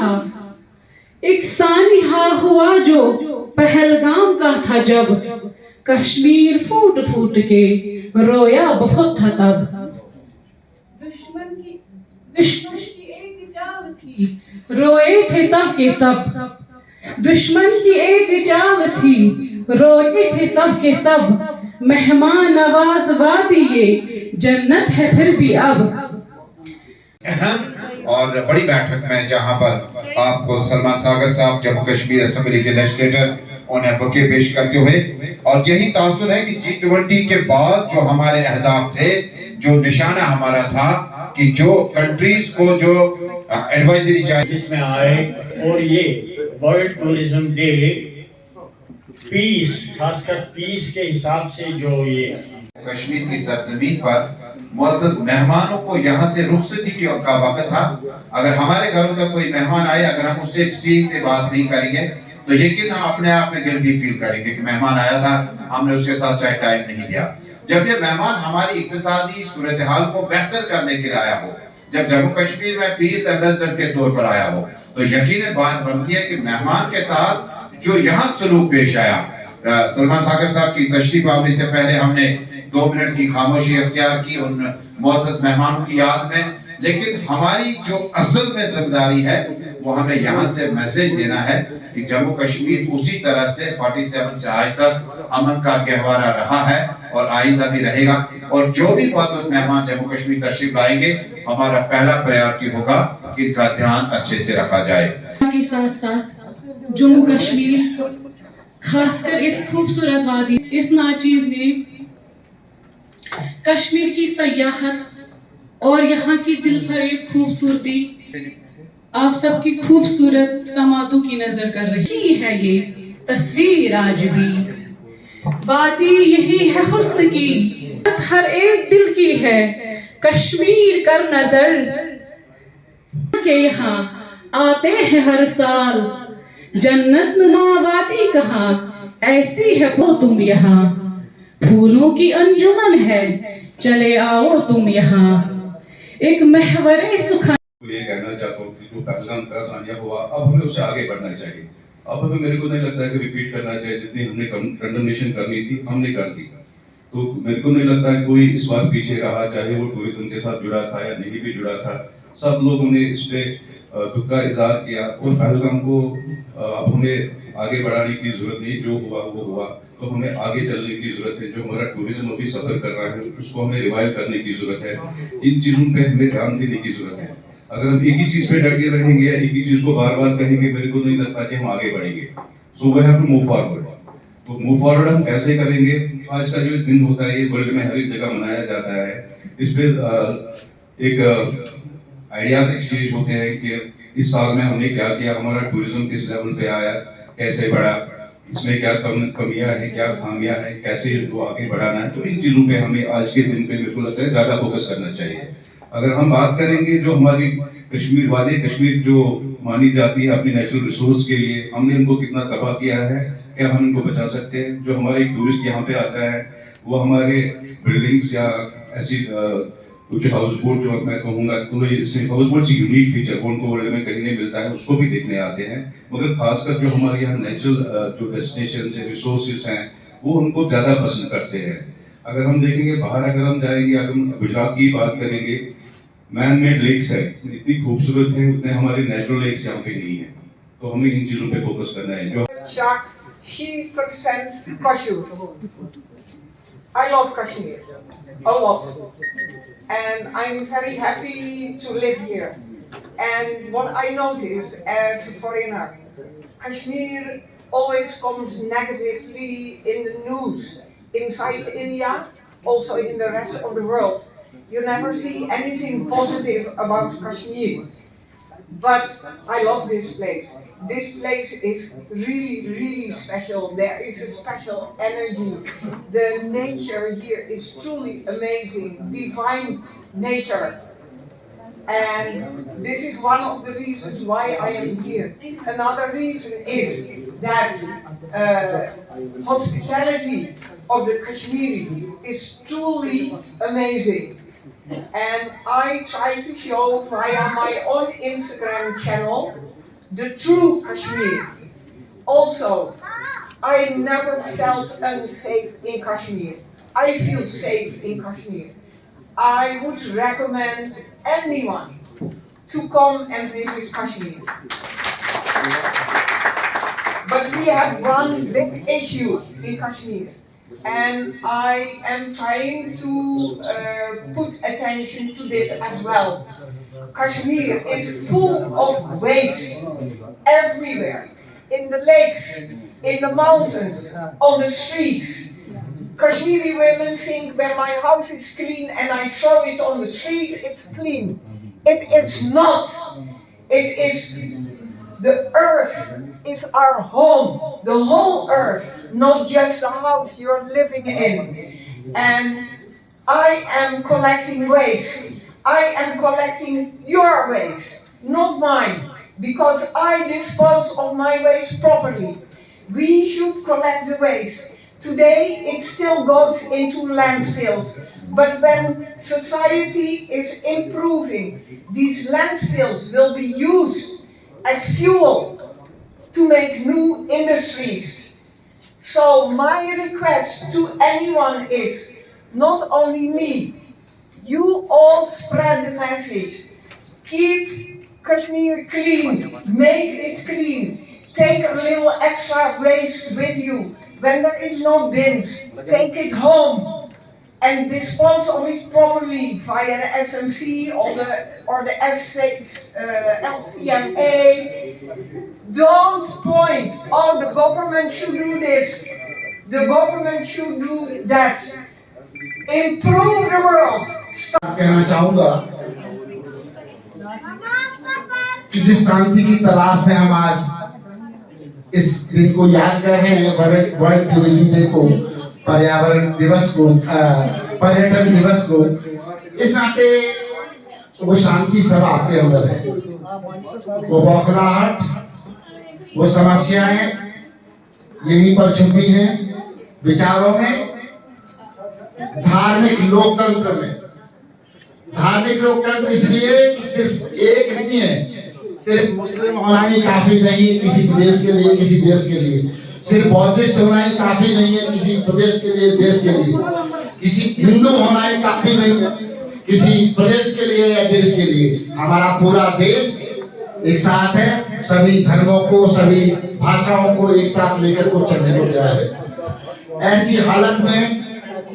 सानिहा, एक सानिहा हुआ जो पहलगाम का था जब, कश्मीर फूट फूट के रोया बहुत था तब। दुश्मन की एक चाल थी, रोए थे सब के सब। दुश्मन की एक चाल थी, रोए थे सब के सब। मेहमान नवाज वादी ये जन्नत है फिर भी अब। अहम और बड़ी बैठक में जहां पर आपको सलमान सागर साहब जम्मू कश्मीर असेंबली के लेजिस्लेटर उन्हें बुके पेश करते हुए, और यही तासुर है कि G20 के बाद जो हमारे अहदाफ थे, जो निशाना हमारा था कि जो कंट्रीज को जो एडवाइजरी चाहिए जिसमें आए, और ये वर्ल्ड टूरिज्म डे पीस, खासकर पीस के हिसाब से जो ये कश्मीर की सरजमीन पर मुअज़्ज़ज़ मेहमानों को यहाँ से रुखसती का वक्त था। अगर हमारे घरों का कोई मेहमान आए, अगर हम उससे सही से बात नहीं करेंगे तो यकीन हम अपने आप में गिल्टी फील करेंगे कि मेहमान आया था, हमने उसके साथ चाहे टाइम नहीं दिया। जब ये मेहमान हमारी इक्तिसादी सूरत हाल को बेहतर करने के लिए आया हो, जब जम्मू कश्मीर में पीस एम्बेसडर के तौर पर आया हो, तो यकीनन बात बनती है कि मेहमान के साथ जो यहाँ सलूक पेश आया। सलमान सागर साहब की तशरीफ आवरी से पहले हमने 2 मिनट की खामोशी अख्तियार की उन मुअज़्ज़ज़ मेहमानों की याद में, लेकिन हमारी जो असल में जिम्मेदारी है वो हमें यहाँ से मैसेज देना है कि जम्मू कश्मीर उसी तरह से 47 से आज तक अमन का गहवारा रहा है और आइंदा भी रहेगा। और जो भी मुअज़्ज़ज़ मेहमान जम्मू कश्मीर तशरीफ लाएंगे, हमारा पहला प्रायोरिटी होगा कि इनका ध्यान अच्छे से रखा जाए। के साथ साथ जम्मू कश्मीर, खासकर इस खूबसूरत वादी, इस नाचीज ने कश्मीर की सयाहत और यहाँ की दिलफरेब खूबसूरती आप सबकी खूबसूरत समातों की नजर कर रही है। ये तस्वीर आज भी वादी यही है हुस्न की, हर एक दिल की है। कश्मीर कर नजर के यहाँ आते हैं हर साल, जन्नत नुमा वादी कहाँ, ऐसी है वो तुम यहाँ। फूलों की अंजुमन है, चले आओ तुम यहाँ। एक महवरे सुखा ये कहना चाहता हूँ कि जो पहलगाम का सानिया हुआ, अब हमें उससे आगे बढ़ना चाहिए। अब हमें, मेरे को नहीं लगता है कि रिपीट करना चाहिए। जितनी हमने कंडमनेशन करनी थी हमने कर दी, तो मेरे को नहीं लगता है कोई इस बार पीछे रहा, चाहे वो टूरिज्म के साथ जुड़ा था या नहीं भी जुड़ा था। सब लोगों ने इस पे दुख का इजहार किया, और पहलगाम को अब हमें आगे बढ़ाने की जरूरत नहीं। जो हुआ वो हुआ, तो हमें आगे चलने की जरूरत है। जो हमारा टूरिज्म अभी सफर कर रहा है उसको हमें रिवाइव करने की जरूरत है। इन चीजों पे हमें ध्यान देने की जरूरत है। अगर हम एक ही चीज पे डटे रहेंगे या एक ही चीज को बार बार कहेंगे, मेरे को नहीं लगता कि हम आगे बढ़ेंगे। So we have to move forward. तो मूव फॉरवर्ड हम कैसे करेंगे? आज का जो दिन होता है ये वर्ल्ड में हर एक जगह मनाया जाता है। इस पे एक आइडियाज एक्सचेंज होते हैं कि इस साल में हमने क्या किया, हमारा टूरिज्म किस लेवल पे आया, कैसे बढ़ा, इसमें क्या कमियां हैं, क्या खामियां हैं, कैसे इनको आगे बढ़ाना है। तो इन चीजों पे हमें आज के दिन पे मेरे को लगता है ज्यादा फोकस करना चाहिए। अगर हम बात करेंगे जो हमारी कश्मीर वादी कश्मीर जो मानी जाती है अपनी नेचुरल रिसोर्स के लिए, हमने इनको कितना तबाह किया है, क्या हम इनको बचा सकते हैं? जो हमारे टूरिस्ट यहाँ पे आता है वो हमारे बिल्डिंग्स या ऐसी कुछ हाउस बोट, जो मैं कहूँगा तो इससे हाउस बोट से यूनिक फीचर वो उनको वर्ल्ड में कहीं नहीं मिलता है, उसको भी देखने आते हैं। मगर खासकर जो हमारे यहाँ नेचुरल जो डेस्टिनेशन है, रिसोर्सेज हैं, वो उनको ज़्यादा पसंद करते हैं। अगर हम देखेंगे बाहर, अगर हम जाएंगे, अगर हम गुजरात की बात करेंगे, मैन मेड लेक्स है, इतनी खूबसूरत है, उतने हमारे नेचुरल लेक्स यहाँ पे नहीं है। तो हमें इन चीज़ों पे फोकस करना है। जो she represents Kashmir. I love Kashmir a lot, and I'm very happy to live here. And what I notice as a foreigner, Kashmir always comes negatively in the news inside India, also in the rest of the world. You never see anything positive about Kashmir. But I love this place. This place is really, really special. There is a special energy. The nature here is truly amazing, divine nature. And this is one of the reasons why I am here. Another reason is that hospitality of the Kashmiri is truly amazing. And I try to show via my own Instagram channel the true Kashmir. Also, I never felt unsafe in Kashmir. I feel safe in Kashmir. I would recommend anyone to come and visit Kashmir. But we have one big issue in Kashmir, and I am trying to put attention to this as well. Kashmir is full of waste everywhere, in the lakes, in the mountains, on the streets. Kashmiri women think when my house is clean and I throw it on the street, it's clean. It is not. It is the earth is our home, the whole earth, not just the house you're living in. And I am collecting waste. I am collecting your waste, not mine, because I dispose of my waste properly. We should collect the waste. Today it still goes into landfills, but when society is improving, these landfills will be used as fuel to make new industries. So my request to anyone is, not only me, you all spread the message. Keep Kashmir clean, make it clean. Take a little extra waste with you. When there is no bins, take it home and dispose of it properly via the SMC or the LCMA. Don't point, oh, the government should do this, the government should do that. Improve the world. कहना चाहूंगा कि जिस शांति की तलाश में हम आज इस दिन को याद कर रहे हैं, वर्ल्ड टूरिज्म डे को, पर्यावरण दिवस को, पर्यटन दिवस को, इस नाते वो शांति सब आपके अंदर है, वो बौखलाहट, वो समस्याएं यहीं पर छुपी हैं विचारों में, धार्मिक लोकतंत्र में। धार्मिक लोकतंत्र इसलिए कि सिर्फ एक नहीं है, सिर्फ मुस्लिम होना ही काफी नहीं है किसी प्रदेश के लिए, किसी देश के लिए, सिर्फ बौद्धिस्ट होना ही काफी नहीं है किसी प्रदेश के लिए, देश के लिए, किसी हिंदू होना ही काफी नहीं है किसी प्रदेश के लिए या देश के लिए। हमारा पूरा देश एक साथ है, सभी धर्मों को, सभी भाषाओं को एक साथ लेकर को चलने को तैयार है। ऐसी हालत में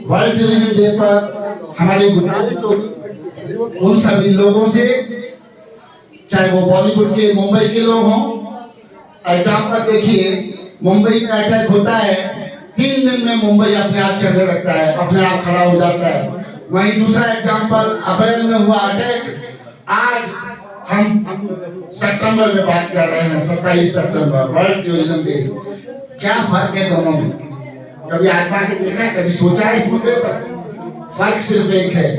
वर्ल्ड टूरिज्म डे पर हमारी गुजारिश होगी उन सभी लोगों से, चाहे वो बॉलीवुड के, मुंबई के लोग हों। एग्जाम्पल देखिए, मुंबई में अटैक होता है, 3 दिन में मुंबई अपने आप चलने लगता है, अपने आप खड़ा हो जाता है। वहीं दूसरा एग्जाम्पल अप्रैल में हुआ अटैक, आज हम सितंबर में बात कर रहे हैं, 27 सितंबर वर्ल्ड टूरिज्म डे। क्या फर्क है दोनों में? कभी आत्मा के देखा है, कभी सोचा है इस मुद्दे पर? फर्क सिर्फ एक है,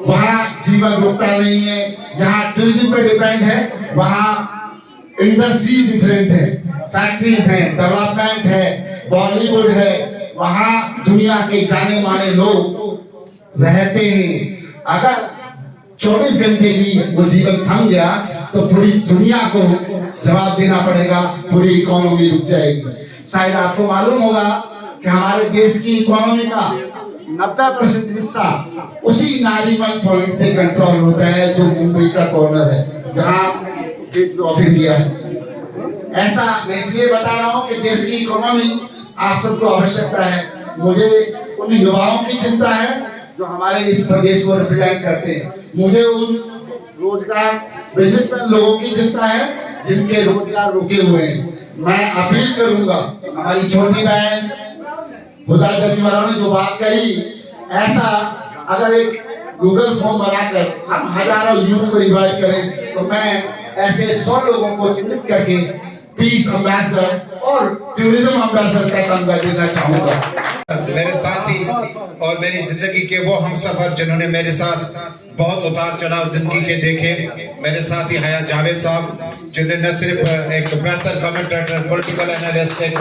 वहाँ जीवन रुकता नहीं है, यहाँ टूरिज्म पे डिपेंड है, वहाँ इंडस्ट्री डिफरेंट है, फैक्ट्रीज हैं, डेवलपमेंट है, बॉलीवुड है, वहाँ दुनिया के जाने माने लोग रहते हैं। अगर 24 घंटे भी वो जीवन थम गया तो पूरी दुनिया को जवाब देना पड़ेगा, पूरी इकोनॉमी रुक जाएगी। शायद आपको मालूम होगा कि हमारे देश की इकोनॉमी का 90% हिस्सा उसी नारीमन पॉइंट से कंट्रोल होता है, जो मुंबई का कॉर्नर है, जहां गेट ऑफ इंडिया है। ऐसा मैं इसलिए बता रहा हूं कि देश की इकोनॉमी आप सबको आवश्यकता है। मुझे उन युवाओं की चिंता है जो हमारे इस प्रदेश को रिप्रेजेंट करते हैं। मुझे उन रोजगार बिजनेसमैन लोगों की चिंता है जिनके रोजगार रुके हुए हैं। मैं अपील करूंगा, हमारी छोटी बहन हुदा जमीवाला ने जो बात कही, ऐसा अगर एक गूगल फॉर्म बनाकर हम हजारों यूथ को इनवाइट करें तो मैं ऐसे 100 लोगों को चिन्हित करके पीस एम्बेसडर और टूरिज्म एम्बेसडर का तमगा देना चाहूंगा। मेरे साथी और मेरी जिंदगी के वो हमसफर जिन्होंने मेरे साथ बहुत उतार चढ़ाव जिंदगी के देखे, मेरे साथी हया जावेद साहब, जिन्हें न सिर्फ एक बेहतर कमेंटेटर, पॉलिटिकल एनालिस्ट, एक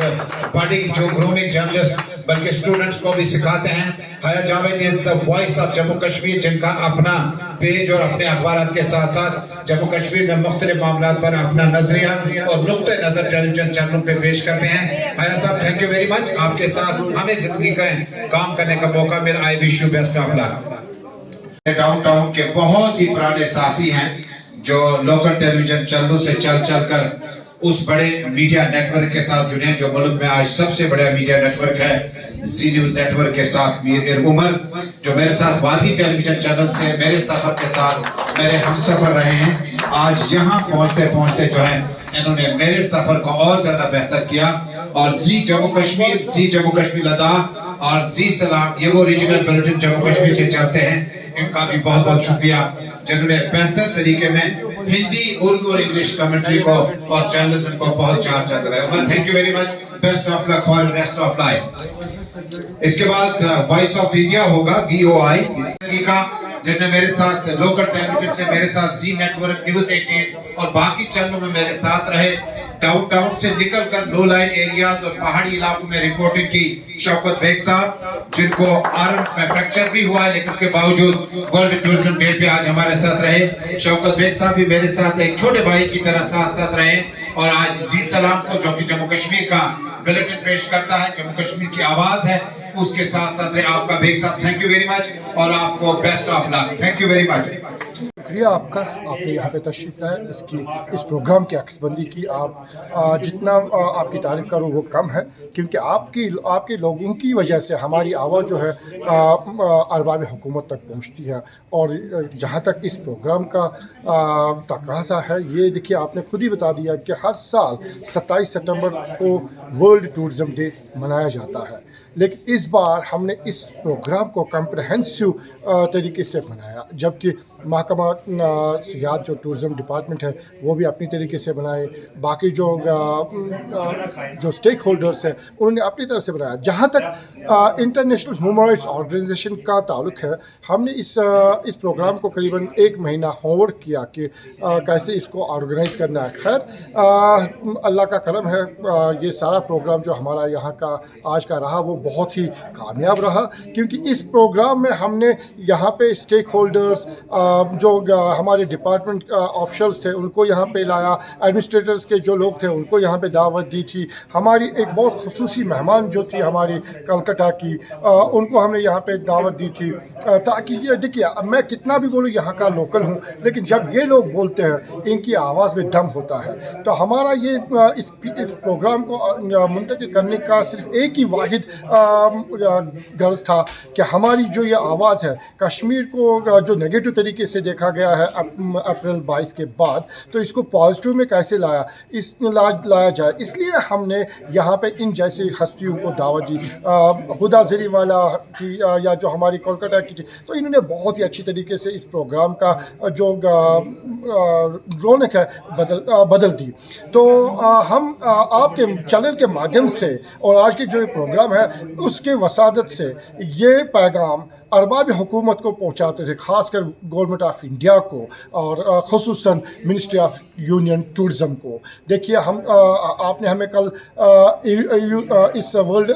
बड़ी जो ग्रूमिंग जर्नलिस्ट बल्कि स्टूडेंट्स को भी सिखाते हैं। हया Javed is the voice of Jammu Kashmir, जिनका अपना पेज और अपने अखबार के साथ साथ जम्मू कश्मीर में मुख्तलिफ मामलों पर अपना नजरिया और नुक्ते नजर टेलीविजन चैनलों पे पेश करते हैं। हया साहब, थैंक यू वेरी मच। आपके साथ हमें जिंदगी का काम करने का मौका मिला। I wish you best of luck. Downtown के बहुत ही पुराने साथी हैं जो लोकल टेलीविजन चैनलों से चल कर उस बड़े मीडिया नेटवर्क के साथ जुड़े हैं जो मुल्क में आज सबसे बड़ा मीडिया नेटवर्क है, जी न्यूज नेटवर्क के साथ मीर उमर, जो मेरे साथ वादी टेलीविजन चैनल से मेरे सफर के साथ मेरे हमसफर रहे हैं। आज यहाँ पहुँचते पहुँचते जो है इन्होंने मेरे सफर को और ज्यादा बेहतर किया। और जी जम्मू कश्मीर लद्दाख और जी सलाम, ये वो रीजनल बुलेटिन जम्मू कश्मीर से चलते हैं, इनका भी बहुत बहुत शुक्रिया जिन्होंने बेहतर तरीके में हिंदी, उर्दू और इंग्लिश कमेंट्री को और जर्नलिज्म को बहुत चार चल रहा है। Thank you very much, best of luck for rest of life. इसके बाद वॉइस ऑफ इंडिया होगा, VOI का, जिनमें मेरे साथ लोकल टेलीविजन से मेरे साथ जी नेटवर्क, न्यूज 18 और बाकी चैनलों में मेरे साथ रहे। डाउनटाउन से निकलकर लो लाइन एरियाज और पहाड़ी इलाकों में रिपोर्टिंग की शौकत बेग साहब, जिनको आर्म में फ्रैक्चर भी हुआ है लेकिन उसके बावजूद वर्ल्ड टूरिज्म डे पे आज हमारे साथ रहे। शौकत बेग साहब भी मेरे साथ एक छोटे भाई की तरह साथ साथ रहे और आज जी सलाम को, जो कि जम्मू कश्मीर का बुलेटिन पेश करता है, जम्मू कश्मीर की आवाज है, उसके साथ साथ रहे आपका बेग साहब। थैंक यू वेरी मच और आपको best of luck. Thank you very much. शुक्रिया आपका, आपने यहाँ पे तशरीफ लाया, इस प्रोग्राम की अक्सबंदी की। आप जितना आपकी तारीफ करो वो कम है, क्योंकि आपके लोगों की वजह से हमारी आवाज़ जो है अरबाब हुकूमत तक पहुँचती है। और जहाँ तक इस प्रोग्राम का तकाज़ा है, ये देखिए आपने खुद ही बता दिया कि हर साल 27 सितंबर को वर्ल्ड टूरिज़म डे मनाया जाता है, लेकिन इस बार हमने इस प्रोग्राम को कम्प्रहेंसिव तरीके से बनाया, जबकि महकमा सियाहत जो टूरिज़म डिपार्टमेंट है वो भी अपनी तरीके से बनाए, बाकी जो स्टेक होल्डर्स हैं उन्होंने अपनी तरह से बनाया। जहाँ तक इंटरनेशनल ह्यूमन राइट्स ऑर्गेनाइजेशन का ताल्लुक है, हमने इस प्रोग्राम को करीबन 1 महीना होमवर्क किया कि कैसे इसको ऑर्गेनाइज़ करना है। खैर अल्लाह का करम है, ये सारा प्रोग्राम जो हमारा यहाँ का आज का रहा वो बहुत ही कामयाब रहा, क्योंकि इस प्रोग्राम में हमने यहाँ पे स्टेक होल्डर्स, जो हमारे डिपार्टमेंट ऑफिशल्स थे उनको यहाँ पे लाया, एडमिनिस्ट्रेटर्स के जो लोग थे उनको यहाँ पे दावत दी थी। हमारी एक बहुत खुसूसी मेहमान जो थी हमारी कलकत्ता की, उनको हमने यहाँ पे दावत दी थी, ताकि ये देखिए मैं कितना भी बोलूँ यहाँ का लोकल हूँ, लेकिन जब ये लोग बोलते हैं इनकी आवाज़ में दम होता है। तो हमारा ये इस प्रोग्राम को मुंतकिल करने का सिर्फ एक ही वाहिद गर्ज था कि हमारी जो ये आवाज़ है, कश्मीर को जो नेगेटिव तरीके से देखा गया है अप्रैल 22 के बाद, तो इसको पॉजिटिव में कैसे लाया जाए। इसलिए हमने यहाँ पे इन जैसी हस्तियों को दावत दी। हुदा जरीवाला थी या जो हमारी कोलकाता की थी, तो इन्होंने बहुत ही अच्छी तरीके से इस प्रोग्राम का जो रौनक है बदल दी। तो हम आपके चैनल के माध्यम से और आज के जो प्रोग्राम है उसके वसादत से ये पैगाम अरबाब हुकूमत को पहुँचाते थे, ख़ासकर गवर्नमेंट ऑफ इंडिया को और ख़ुसूसन मिनिस्ट्री ऑफ यूनियन टूरिज़म को। देखिए आपने हमें कल इस वर्ल्ड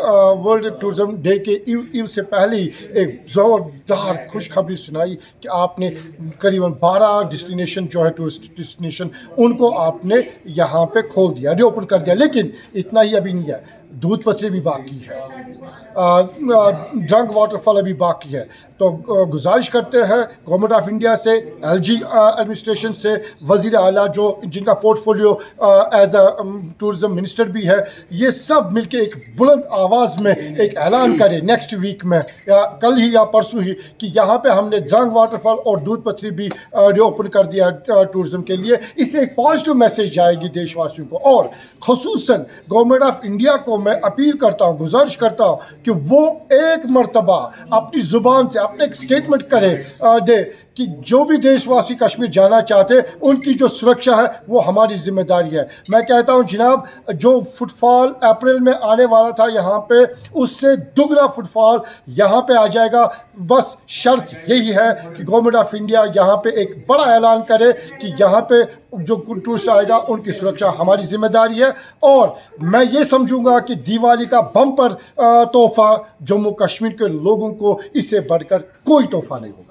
टूरिज़म डे के ईव से पहले ही एक ज़ोरदार खुशखबरी सुनाई कि आपने करीबन 12 डेस्टिनेशन जो है टूरिस्ट डेस्टिनेशन उनको आपने यहाँ पे खोल दिया, रीओपन कर दिया। लेकिन इतना ही अभी नहीं है, दूध पथरी भी बाकी है, ड्रंक वाटरफॉल अभी बाकी है। तो गुजारिश करते हैं गवर्नमेंट ऑफ इंडिया से, LG एडमिनिस्ट्रेशन से, वज़ीर आला जो जिनका portfolio as a tourism minister भी है, ये सब मिलके एक बुलंद आवाज़ में एक ऐलान करें नेक्स्ट वीक में या कल ही या परसों ही कि यहाँ पे हमने ड्रंक वाटरफॉल और दूध पथरी भी रीओपन कर दिया टूरिज़म के लिए। इससे एक पॉजिटिव मैसेज जाएगी देशवासियों को। और ख़ुसूसन गवर्नमेंट ऑफ इंडिया को मैं अपील करता हूँ, गुजारिश करता हूँ कि वो एक मरतबा अपनी ज़ुबान से अपने एक स्टेटमेंट दे कि जो भी देशवासी कश्मीर जाना चाहते हैं उनकी जो सुरक्षा है वो हमारी जिम्मेदारी है। मैं कहता हूं जनाब, जो फुटफॉल अप्रैल में आने वाला था यहाँ पे, उससे दुगना फुटफॉल यहाँ पे आ जाएगा। बस शर्त यही है कि गवर्नमेंट ऑफ इंडिया यहाँ पे एक बड़ा ऐलान करे कि यहाँ पे जो टूरिस्ट आएगा उनकी सुरक्षा हमारी जिम्मेदारी है। और मैं ये समझूंगा कि दिवाली का बम्पर तोहफा जम्मू कश्मीर के लोगों को इससे बढ़कर कोई तोहफा नहीं होगा।